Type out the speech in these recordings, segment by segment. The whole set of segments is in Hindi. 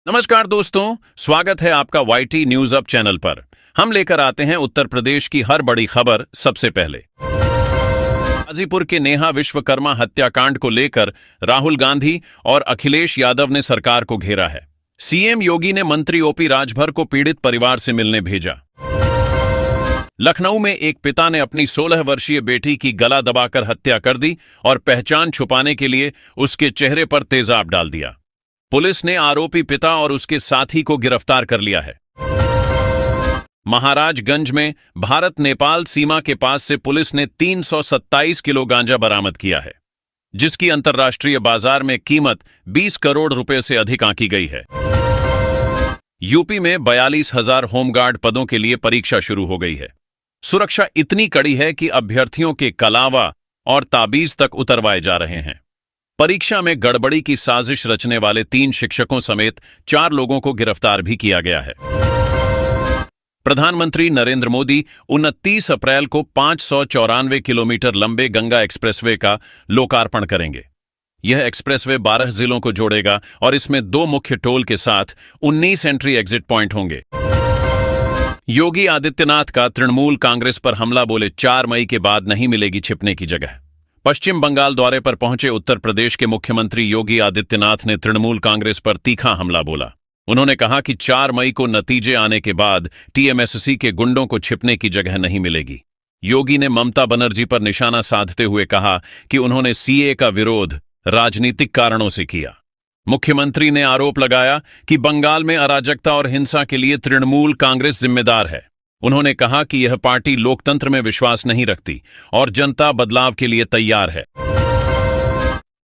नमस्कार दोस्तों, स्वागत है आपका वाईटी न्यूज अप चैनल पर। हम लेकर आते हैं उत्तर प्रदेश की हर बड़ी खबर सबसे पहले। गाजीपुर के नेहा विश्वकर्मा हत्याकांड को लेकर राहुल गांधी और अखिलेश यादव ने सरकार को घेरा है। सीएम योगी ने मंत्री ओपी राजभर को पीड़ित परिवार से मिलने भेजा। लखनऊ में एक पिता ने अपनी 16 वर्षीय बेटी की गला दबाकर हत्या कर दी और पहचान छुपाने के लिए उसके चेहरे पर तेजाब डाल दिया। पुलिस ने आरोपी पिता और उसके साथी को गिरफ्तार कर लिया है। महाराजगंज में भारत नेपाल सीमा के पास से पुलिस ने 327 किलो गांजा बरामद किया है, जिसकी अंतर्राष्ट्रीय बाजार में कीमत 20 करोड़ रुपए से अधिक आंकी गई है। यूपी में 42,000 होमगार्ड पदों के लिए परीक्षा शुरू हो गई है। सुरक्षा इतनी कड़ी है कि अभ्यर्थियों के कलावा और ताबीज तक उतरवाए जा रहे हैं। परीक्षा में गड़बड़ी की साजिश रचने वाले 3 शिक्षकों समेत 4 लोगों को गिरफ्तार भी किया गया है। प्रधानमंत्री नरेंद्र मोदी 29 अप्रैल को 594 किलोमीटर लंबे गंगा एक्सप्रेसवे का लोकार्पण करेंगे। यह एक्सप्रेसवे 12 जिलों को जोड़ेगा और इसमें 2 मुख्य टोल के साथ 19 एंट्री एग्जिट पॉइंट होंगे। योगी आदित्यनाथ का तृणमूल कांग्रेस पर हमला, बोले 4 मई के बाद नहीं मिलेगी छिपने की जगह। पश्चिम बंगाल दौरे पर पहुंचे उत्तर प्रदेश के मुख्यमंत्री योगी आदित्यनाथ ने तृणमूल कांग्रेस पर तीखा हमला बोला। उन्होंने कहा कि 4 मई को नतीजे आने के बाद टीएमएससी के गुंडों को छिपने की जगह नहीं मिलेगी। योगी ने ममता बनर्जी पर निशाना साधते हुए कहा कि उन्होंने सीए का विरोध राजनीतिक कारणों से किया। मुख्यमंत्री ने आरोप लगाया कि बंगाल में अराजकता और हिंसा के लिए तृणमूल कांग्रेस जिम्मेदार है। उन्होंने कहा कि यह पार्टी लोकतंत्र में विश्वास नहीं रखती और जनता बदलाव के लिए तैयार है।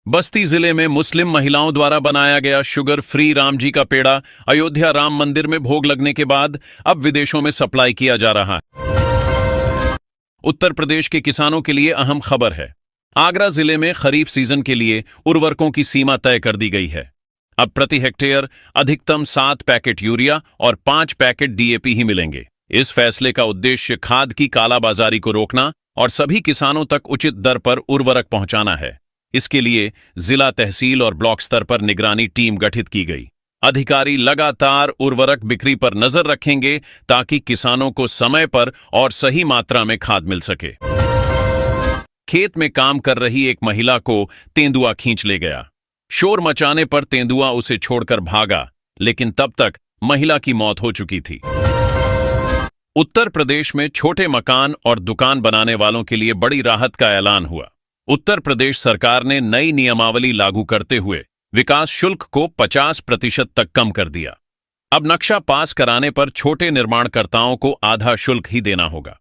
बस्ती जिले में मुस्लिम महिलाओं द्वारा बनाया गया शुगर फ्री राम जी का पेड़ा अयोध्या राम मंदिर में भोग लगने के बाद अब विदेशों में सप्लाई किया जा रहा है। उत्तर प्रदेश के किसानों के लिए अहम खबर है। आगरा जिले में खरीफ सीजन के लिए उर्वरकों की सीमा तय कर दी गई है। अब प्रति हेक्टेयर अधिकतम 7 पैकेट यूरिया और 5 पैकेट डीएपी ही मिलेंगे। इस फैसले का उद्देश्य खाद की कालाबाजारी को रोकना और सभी किसानों तक उचित दर पर उर्वरक पहुंचाना है। इसके लिए जिला, तहसील और ब्लॉक स्तर पर निगरानी टीम गठित की गई। अधिकारी लगातार उर्वरक बिक्री पर नजर रखेंगे ताकि किसानों को समय पर और सही मात्रा में खाद मिल सके। खेत में काम कर रही एक महिला को तेंदुआ खींच ले गया। शोर मचाने पर तेंदुआ उसे छोड़कर भागा, लेकिन तब तक महिला की मौत हो चुकी थी। उत्तर प्रदेश में छोटे मकान और दुकान बनाने वालों के लिए बड़ी राहत का ऐलान हुआ। उत्तर प्रदेश सरकार ने नई नियमावली लागू करते हुए विकास शुल्क को 50% तक कम कर दिया। अब नक्शा पास कराने पर छोटे निर्माणकर्ताओं को आधा शुल्क ही देना होगा।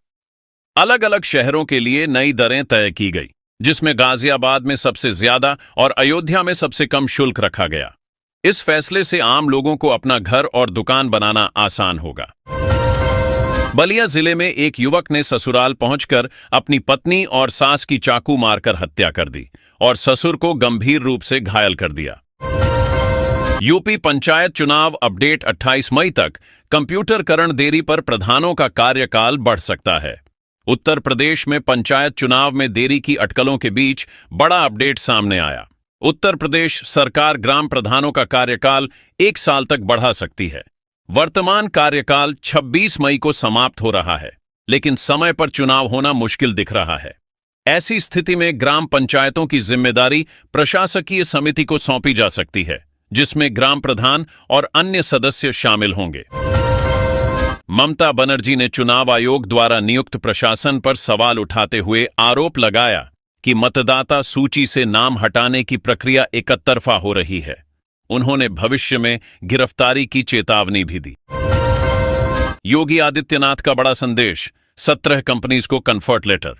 अलग अलग शहरों के लिए नई दरें तय की गई, जिसमें गाजियाबाद में सबसे ज्यादा और अयोध्या में सबसे कम शुल्क रखा गया। इस फैसले से आम लोगों को अपना घर और दुकान बनाना आसान होगा। बलिया जिले में एक युवक ने ससुराल पहुंचकर अपनी पत्नी और सास की चाकू मारकर हत्या कर दी और ससुर को गंभीर रूप से घायल कर दिया। यूपी पंचायत चुनाव अपडेट 28 मई तक कंप्यूटरकरण देरी पर प्रधानों का कार्यकाल बढ़ सकता है। उत्तर प्रदेश में पंचायत चुनाव में देरी की अटकलों के बीच बड़ा अपडेट सामने आया। उत्तर प्रदेश सरकार ग्राम प्रधानों का कार्यकाल 1 साल तक बढ़ा सकती है। वर्तमान कार्यकाल 26 मई को समाप्त हो रहा है, लेकिन समय पर चुनाव होना मुश्किल दिख रहा है। ऐसी स्थिति में ग्राम पंचायतों की जिम्मेदारी प्रशासकीय समिति को सौंपी जा सकती है, जिसमें ग्राम प्रधान और अन्य सदस्य शामिल होंगे। ममता बनर्जी ने चुनाव आयोग द्वारा नियुक्त प्रशासन पर सवाल उठाते हुए आरोप लगाया कि मतदाता सूची से नाम हटाने की प्रक्रिया एकतरफा हो रही है। उन्होंने भविष्य में गिरफ्तारी की चेतावनी भी दी। योगी आदित्यनाथ का बड़ा संदेश, 17 कंपनीज को कंफर्ट लेटर।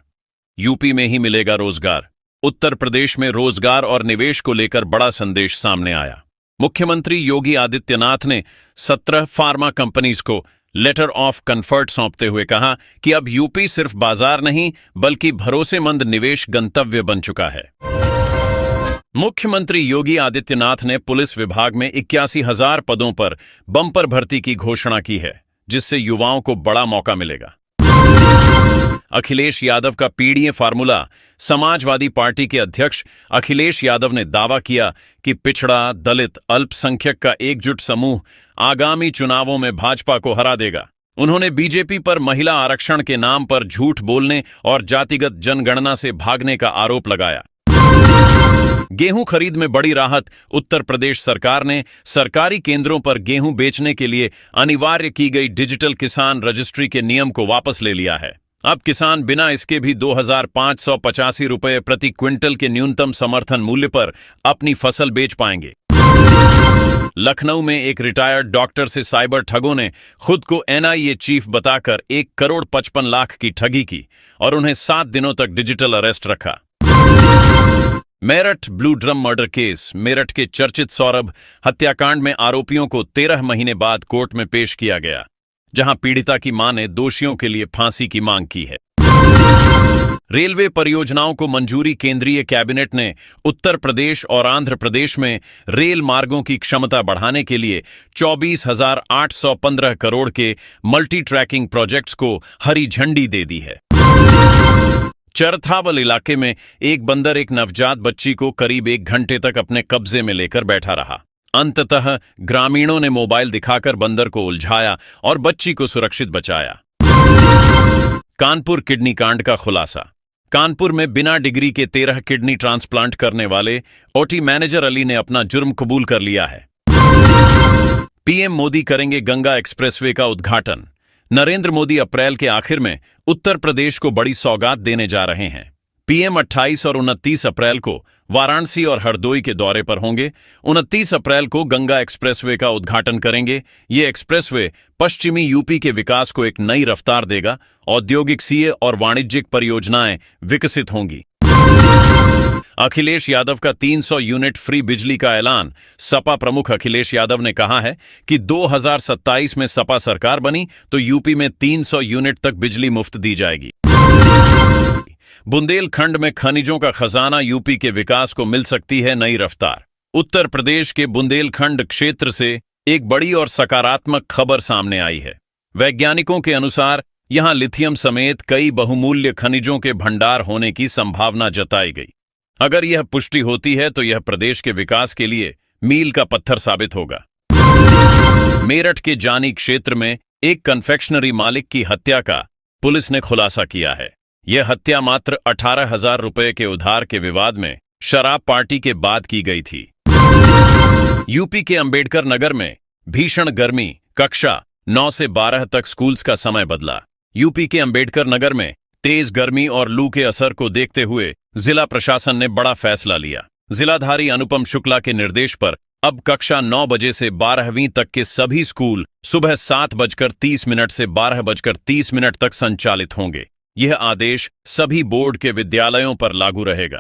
यूपी में ही मिलेगा रोजगार। उत्तर प्रदेश में रोजगार और निवेश को लेकर बड़ा संदेश सामने आया। मुख्यमंत्री योगी आदित्यनाथ ने 17 फार्मा कंपनीज को लेटर ऑफ कंफर्ट सौंपते हुए कहा कि अब यूपी सिर्फ बाजार नहीं बल्कि भरोसेमंद निवेश गंतव्य बन चुका है। मुख्यमंत्री योगी आदित्यनाथ ने पुलिस विभाग में 81,000 पदों पर बम्पर भर्ती की घोषणा की है, जिससे युवाओं को बड़ा मौका मिलेगा। अखिलेश यादव का पीडीए फार्मूला। समाजवादी पार्टी के अध्यक्ष अखिलेश यादव ने दावा किया कि पिछड़ा, दलित, अल्पसंख्यक का एकजुट समूह आगामी चुनावों में भाजपा को हरा देगा। उन्होंने बीजेपी पर महिला आरक्षण के नाम पर झूठ बोलने और जातिगत जनगणना से भागने का आरोप लगाया। गेहूं खरीद में बड़ी राहत। उत्तर प्रदेश सरकार ने सरकारी केंद्रों पर गेहूं बेचने के लिए अनिवार्य की गई डिजिटल किसान रजिस्ट्री के नियम को वापस ले लिया है। अब किसान बिना इसके भी 2,585 रुपये प्रति क्विंटल के न्यूनतम समर्थन मूल्य पर अपनी फसल बेच पाएंगे। लखनऊ में एक रिटायर्ड डॉक्टर से साइबर ठगों ने खुद को एनआईए चीफ बताकर 1,55,00,000 की ठगी की और उन्हें 7 दिनों तक डिजिटल अरेस्ट रखा। Meerut blue drum murder case. Meerut के चर्चित सौरभ हत्याकांड में आरोपियों को 13 महीने बाद कोर्ट में पेश किया गया, जहां पीड़िता की मां ने दोषियों के लिए फांसी की मांग की है। रेलवे परियोजनाओं को मंजूरी। केंद्रीय कैबिनेट ने उत्तर प्रदेश और आंध्र प्रदेश में रेल मार्गों की क्षमता बढ़ाने के लिए 24,815 करोड़ के मल्टी ट्रैकिंग प्रोजेक्ट्स को हरी झंडी दे दी है। चरथावल इलाके में एक बंदर एक नवजात बच्ची को करीब 1 घंटे तक अपने कब्जे में लेकर बैठा रहा। अंततः ग्रामीणों ने मोबाइल दिखाकर बंदर को उलझाया और बच्ची को सुरक्षित बचाया। कानपुर किडनी कांड का खुलासा। कानपुर में बिना डिग्री के 13 किडनी ट्रांसप्लांट करने वाले ओटी मैनेजर अली ने अपना जुर्म कबूल कर लिया है। पीएम मोदी करेंगे गंगा एक्सप्रेसवे का उद्घाटन। नरेंद्र मोदी अप्रैल के आखिर में उत्तर प्रदेश को बड़ी सौगात देने जा रहे हैं। पीएम 28 और 29 अप्रैल को वाराणसी और हरदोई के दौरे पर होंगे। 29 अप्रैल को गंगा एक्सप्रेसवे का उद्घाटन करेंगे। ये एक्सप्रेसवे पश्चिमी यूपी के विकास को एक नई रफ्तार देगा। औद्योगिक, सीए और वाणिज्यिक परियोजनाएं विकसित होंगी। अखिलेश यादव का 300 यूनिट फ्री बिजली का ऐलान। सपा प्रमुख अखिलेश यादव ने कहा है कि 2027 में सपा सरकार बनी तो यूपी में 300 यूनिट तक बिजली मुफ्त दी जाएगी। बुंदेलखंड में खनिजों का खजाना। यूपी के विकास को मिल सकती है नई रफ्तार। उत्तर प्रदेश के बुंदेलखंड क्षेत्र से एक बड़ी और सकारात्मक खबर सामने आई है। वैज्ञानिकों के अनुसार यहां लिथियम समेत कई बहुमूल्य खनिजों के भंडार होने की संभावना जताई गई। अगर यह पुष्टि होती है तो यह प्रदेश के विकास के लिए मील का पत्थर साबित होगा। मेरठ के जानी क्षेत्र में एक कन्फेक्शनरी मालिक की हत्या का पुलिस ने खुलासा किया है। यह हत्या मात्र 18,000 रुपए के उधार के विवाद में शराब पार्टी के बाद की गई थी। यूपी के अंबेडकर नगर में भीषण गर्मी। कक्षा 9 से 12 तक स्कूल्स का समय बदला। यूपी के अंबेडकर नगर में तेज गर्मी और लू के असर को देखते हुए जिला प्रशासन ने बड़ा फैसला लिया। जिलाधारी अनुपम शुक्ला के निर्देश पर अब कक्षा 9 बजे से 12वीं तक के सभी स्कूल सुबह 7:30 से 12:30 तक संचालित होंगे। यह आदेश सभी बोर्ड के विद्यालयों पर लागू रहेगा।